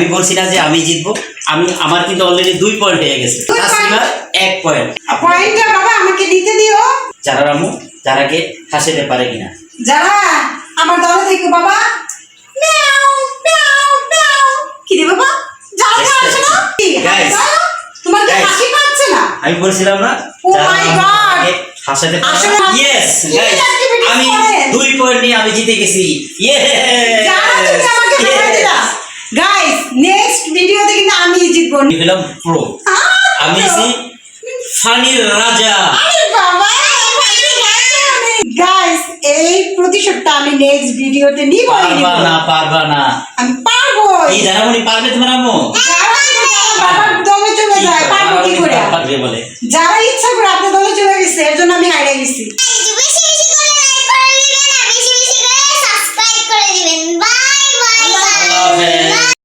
আমি বলছি না যে আমি জিতবো, আমি আমার কিন্তু অলরেডি 2 পয়েন্ট হয়ে গেছে, তাসলিমার 1 পয়েন্ট। পয়েন্টটা বাবা আমাকে দিতে দিও। যারা রামু যারাকে হাসাতে পারে কিনা, যারা আমার দলে থেকে বাবা মিয়াও মিয়াও মিয়াও কি রে বাবা যারা আসে না Guys, তোমার কি guys, হাসি পাচ্ছে না? আমি বলছিলাম না Oh যারা my রামু God! তাকে হাসাতে পারে। আসলে ইয়েস কি গাইস, activities আমি করেন? 2 পয়েন্ট নিয়ে আমি জিতে গেছি। যারা তুমি আমাকে হারাই দিলা। গাইস নেক্সট ভিডিওতে কিন্তু আমি জিতবো। আমি হলাম প্রো, আমি সি ফানির রাজা। আরে বাবা গাইস এই প্রতিশোধটা আমি নেক্সট ভিডিওতে নিবই নিব। পারবা না আমি পারবো। এই জানামনি পারবে তোমার আম্মু? বাবার দমে চলে যায় পারবো কি করে? পারবে বলে যারা ইচ্ছা করে আপনার দলে চলে গেছে এর জন্য আমি হারিয়ে গেছি।